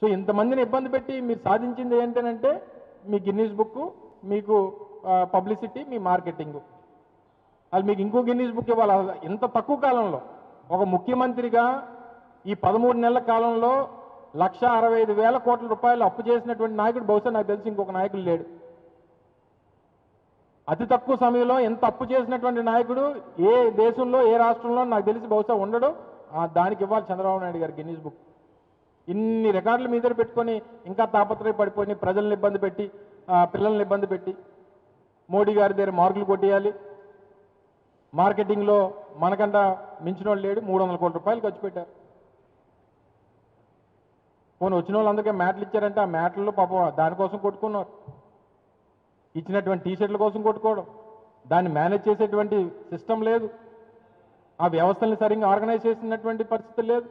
So ఇంతమందిని ఇబ్బంది పెట్టి మీరు సాధించింది ఏంటంటే మీ గిన్నీస్ బుక్, మీకు పబ్లిసిటీ, మీ మార్కెటింగ్. అది మీకు ఇంకో గిన్నీస్ బుక్ ఇవ్వాలి. ఇంత తక్కువ కాలంలో ఒక ముఖ్యమంత్రిగా ఈ 13 నెలల కాలంలో 1,65,000 కోట్ల రూపాయలు అప్పు చేసినటువంటి నాయకుడు బహుశా నాకు తెలిసి ఇంకొక నాయకుడు లేడు. అతి తక్కువ సమయంలో ఎంత అప్పు చేసినటువంటి నాయకుడు ఏ దేశంలో, ఏ రాష్ట్రంలో నాకు తెలిసి బహుశా ఉండడు. దానికి ఇవ్వాలి చంద్రబాబు నాయుడు గారు గిన్నీస్ బుక్. ఇన్ని రికార్డులు మీద పెట్టుకొని ఇంకా తాపత్రయపడిపోయి ప్రజల్ని ఇబ్బంది పెట్టి, పిల్లల్ని ఇబ్బంది పెట్టి మోడీ గారి దగ్గర మార్కులు కొట్టేయాలి. మార్కెటింగ్లో మనకంట మించిన వాళ్ళు లేడు. 300 కోట్ల రూపాయలు ఖర్చు పెట్టారు. పోనీ వచ్చిన వాళ్ళందరికీ మ్యాట్లు ఇచ్చారంటే ఆ మ్యాట్లలో పాపం దానికోసం కొట్టుకున్నారు. ఇచ్చినటువంటి టీషర్ట్ల కోసం కొట్టుకోవడం, దాన్ని మేనేజ్ చేసేటువంటి సిస్టమ్ లేదు, ఆ వ్యవస్థల్ని సరిగ్గా ఆర్గనైజ్ చేసినటువంటి పరిస్థితి లేదు.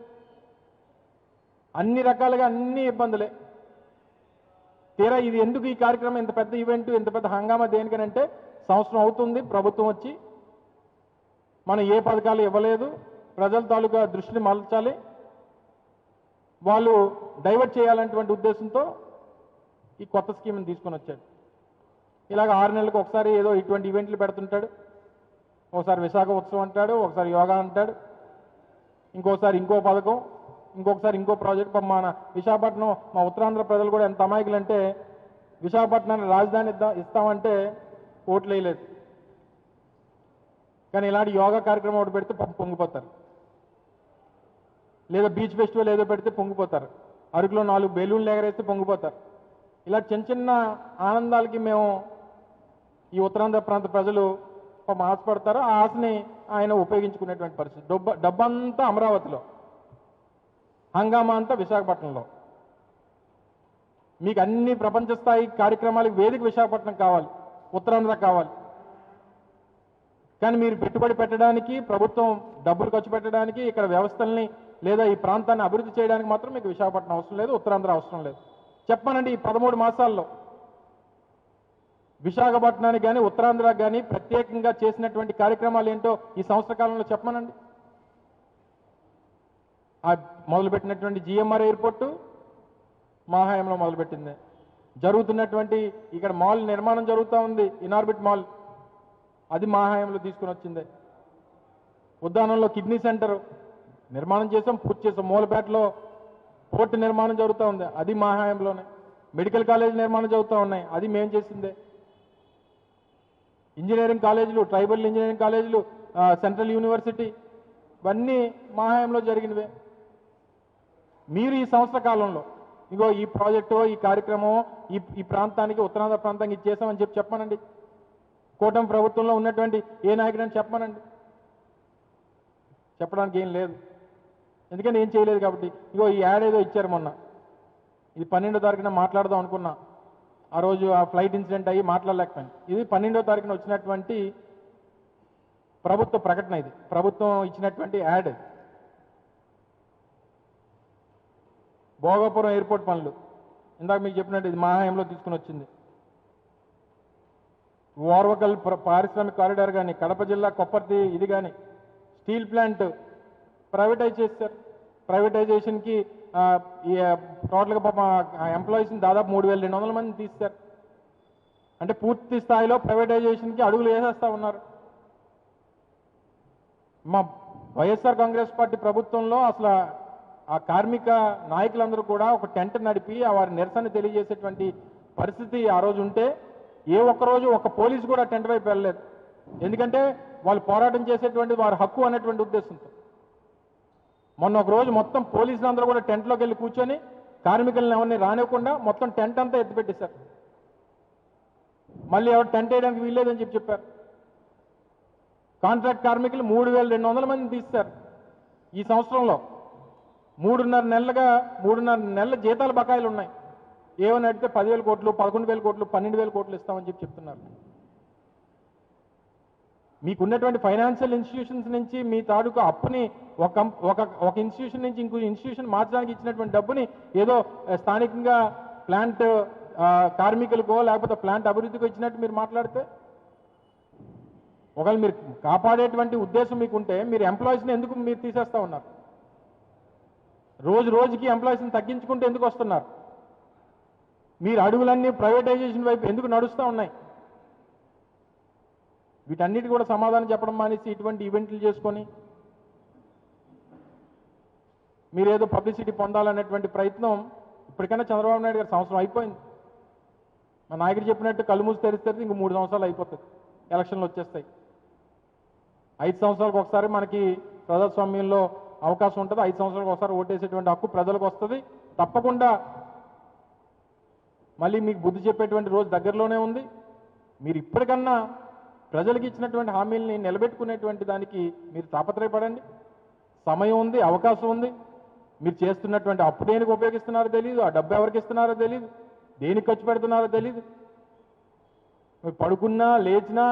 అన్ని రకాలుగా అన్ని ఇబ్బందులే. తీరా ఇది ఎందుకు ఈ కార్యక్రమం, ఇంత పెద్ద ఈవెంట్, ఇంత పెద్ద హంగామా దేనికనంటే సంవత్సరం అవుతుంది ప్రభుత్వం వచ్చి, మనం ఏ పథకాలు ఇవ్వలేదు, ప్రజల తాలూకా దృష్టిని మలచాలి, వాళ్ళు డైవర్ట్ చేయాలనేటువంటి ఉద్దేశంతో ఈ కొత్త స్కీమ్ని తీసుకొని వచ్చాడు. ఇలాగ 6 నెలలకు ఒకసారి ఏదో ఇటువంటి ఈవెంట్లు పెడుతుంటాడు. ఒకసారి విశాఖ ఉత్సవం అంటాడు, ఒకసారి యోగా అంటాడు, ఇంకోసారి ఇంకో పథకం, ఇంకొకసారి ఇంకో ప్రాజెక్ట్. మన విశాఖపట్నం, మా ఉత్తరాంధ్ర ప్రజలు కూడా ఎంత అమాయకులు అంటే విశాఖపట్నాన్ని రాజధాని ఇస్తామంటే ఓట్లు వేయలేదు. కానీ ఇలాంటి యోగా కార్యక్రమం ఒకటి పెడితే పొంగిపోతారు, లేదా బీచ్ ఫెస్టివల్ ఏదో పెడితే పొంగిపోతారు, అరకులో 4 బెలూన్లు ఎగరేస్తే పొంగిపోతారు. ఇలా చిన్న చిన్న ఆనందాలకి మేము ఈ ఉత్తరాంధ్ర ప్రాంత ప్రజలు ఆశపడతారు. ఆ ఆశని ఆయన ఉపయోగించుకునేటువంటి పరిస్థితి. డబ్బంతా అమరావతిలో, హంగామా అంతా విశాఖపట్నంలో. మీకు అన్ని ప్రపంచ స్థాయి కార్యక్రమాలకు వేదిక విశాఖపట్నం కావాలి, ఉత్తరాంధ్ర కావాలి. కానీ మీరు పెట్టుబడి పెట్టడానికి, ప్రభుత్వం డబ్బులు ఖర్చు పెట్టడానికి, ఇక్కడ వ్యవస్థల్ని లేదా ఈ ప్రాంతాన్ని అభివృద్ధి చేయడానికి మాత్రం మీకు విశాఖపట్నం అవసరం లేదు, ఉత్తరాంధ్ర అవసరం లేదు. చెప్పానండి, ఈ 13 మాసాల్లో విశాఖపట్నానికి కానీ ఉత్తరాంధ్రకు కానీ ప్రత్యేకంగా చేసినటువంటి కార్యక్రమాలు ఏంటో ఈ సంవత్సర కాలంలో చెప్పమనండి. మొదలుపెట్టినటువంటి జిఎంఆర్ ఎయిర్పోర్టు మా హయాంలో మొదలుపెట్టింది. జరుగుతున్నటువంటి ఇక్కడ మాల్ నిర్మాణం జరుగుతూ ఉంది, ఇనార్బిట్ మాల్, అది మా హయాంలో తీసుకుని వచ్చింది. ఉద్దానంలో కిడ్నీ సెంటర్ నిర్మాణం చేసాం, పూర్తి చేసాం. మూలపేటలో పోర్టు నిర్మాణం జరుగుతూ ఉంది, అది మా హయాంలోనే. మెడికల్ కాలేజ్ నిర్మాణం జరుగుతూ ఉన్నాయి, అది మేము చేసిందే. ఇంజనీరింగ్ కాలేజీలు, ట్రైబల్ ఇంజనీరింగ్ కాలేజీలు, సెంట్రల్ యూనివర్సిటీ, ఇవన్నీ మా హయాంలో జరిగినవే. మీరు ఈ సంవత్సర కాలంలో ఇగో ఈ ప్రాజెక్టు, ఈ కార్యక్రమం ఈ ప్రాంతానికి, ఉత్తరాంధ్ర ప్రాంతానికి ఇది చేసామని చెప్పమనండి. కూటమి ప్రభుత్వంలో ఉన్నటువంటి ఏ నాయకుడని చెప్పమనండి. చెప్పడానికి ఏం లేదు, ఎందుకంటే ఏం చేయలేదు కాబట్టి. ఇగో ఈ యాడ్ ఏదో ఇచ్చారు మొన్న, ఇది 12వ తారీఖున మాట్లాడదాం అనుకున్నా. ఆ రోజు ఆ ఫ్లైట్ ఇన్సిడెంట్ అయ్యి మాట్లాడలేకపోయింది. ఇది 12వ తారీఖున వచ్చినటువంటి ప్రభుత్వ ప్రకటన, ఇది ప్రభుత్వం ఇచ్చినటువంటి యాడ్. భోగాపురం ఎయిర్పోర్ట్ పనులు ఇందాక మీకు చెప్పినట్టు ఇది మా హయాంలో తీసుకుని వచ్చింది. ఓర్వకల్ పారిశ్రామిక కారిడార్ కానీ, కడప జిల్లా కొప్పర్తి ఇది కానీ, స్టీల్ ప్లాంట్ ప్రైవేటైజ్ చేశారు. ప్రైవేటైజేషన్కి టోటల్గా పాప ఎంప్లాయీస్ని దాదాపు 3,200 మందిని తీశారు. అంటే పూర్తి స్థాయిలో ప్రైవేటైజేషన్కి అడుగులు వేసేస్తూ ఉన్నారు. మా వైఎస్ఆర్ కాంగ్రెస్ పార్టీ ప్రభుత్వంలో అసలు ఆ కార్మిక నాయకులందరూ కూడా ఒక టెంట్ నడిపి వారి నిరసన తెలియజేసేటువంటి పరిస్థితి ఆ రోజు ఉంటే, ఏ ఒక్కరోజు ఒక పోలీసు కూడా టెంట్ వైపు వెళ్ళలేదు. ఎందుకంటే వాళ్ళు పోరాటం చేసేటువంటి వారి హక్కు అనేటువంటి ఉద్దేశంతో. మొన్న ఒక రోజు మొత్తం పోలీసులందరూ కూడా టెంట్లోకి వెళ్ళి కూర్చొని కార్మికులను ఎవరిని రానివ్వకుండా మొత్తం టెంట్ అంతా ఎత్తిపెట్టేశారు. మళ్ళీ ఎవరు టెంట్ వేయడానికి వీల్లేదని చెప్పారు. కాంట్రాక్ట్ కార్మికులు 3,200 మందిని తీశారు. ఈ సంవత్సరంలో 3.5 నెలల జీతాల బకాయిలు ఉన్నాయి. ఏమని అడిగితే 10,000 కోట్లు, 11,000 కోట్లు, 12,000 కోట్లు ఇస్తామని చెప్తున్నారు. మీకున్నటువంటి ఫైనాన్షియల్ ఇన్స్టిట్యూషన్స్ నుంచి మీ తాలూకు అప్పుని ఒక ఇన్స్టిట్యూషన్ నుంచి ఇంకో ఇన్స్టిట్యూషన్ మార్చడానికి ఇచ్చినటువంటి డబ్బుని ఏదో స్థానికంగా ప్లాంట్ కార్మికులకో లేకపోతే ప్లాంట్ అభివృద్ధికో ఇచ్చినట్టు మీరు మాట్లాడితే, ఒకవేళ మీరు కాపాడేటువంటి ఉద్దేశం మీకుంటే మీరు ఎంప్లాయీస్ని ఎందుకు మీరు తీసేస్తూ ఉన్నారు? రోజు రోజుకి ఎంప్లాయీస్ని తగ్గించుకుంటూ ఎందుకు వస్తున్నారు? మీరు అడుగులన్నీ ప్రైవేటైజేషన్ వైపు ఎందుకు నడుస్తూ ఉన్నాయి? వీటన్నిటి కూడా సమాధానం చెప్పడం మానేసి ఇటువంటి ఈవెంట్లు చేసుకొని మీరేదో పబ్లిసిటీ పొందాలనేటువంటి ప్రయత్నం ఇప్పటికైనా చంద్రబాబు నాయుడు గారు సంవత్సరం అయిపోయింది. మా నాయకుడు చెప్పినట్టు కళ్ళు మూసి తెరిస్తే ఇంక 3 సంవత్సరాలు అయిపోతుంది, ఎలక్షన్లు వచ్చేస్తాయి. 5 సంవత్సరాలకు ఒకసారి మనకి ప్రజాస్వామ్యంలో అవకాశం ఉంటుంది. 5 సంవత్సరాలకు ఒకసారి ఓటేసేటువంటి హక్కు ప్రజలకు వస్తుంది. తప్పకుండా మళ్ళీ మీకు బుద్ధి చెప్పేటువంటి రోజు దగ్గరలోనే ఉంది. మీరు ఇప్పటికన్నా ప్రజలకు ఇచ్చినటువంటి హామీల్ని నిలబెట్టుకునేటువంటి దానికి మీరు తాపత్రయపడండి. సమయం ఉంది, అవకాశం ఉంది. మీరు చేస్తున్నటువంటి అప్పు దేనికి ఉపయోగిస్తున్నారో తెలియదు, ఆ డబ్బు ఎవరికి ఇస్తున్నారో తెలియదు, దేనికి ఖర్చు పెడుతున్నారో తెలియదు. మీరు పడుకున్నా లేచినా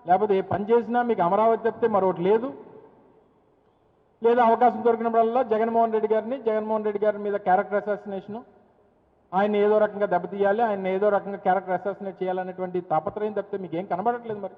లేకపోతే ఏ పని చేసినా మీకు అమరావతి తప్పితే మరొకటి లేదు. లేదా అవకాశం దొరికినప్పుడల్లా జగన్మోహన్ రెడ్డి గారి మీద క్యారెక్టర్ అసాసినేషను, ఆయన ఏదో రకంగా దెబ్బతీయాలి, ఆయన ఏదో రకంగా క్యారెక్టర్ అసాసినేట్ చేయాలనేటువంటి తాపత్రయం తప్పితే మీకు ఏం కనబడట్లేదు మరి.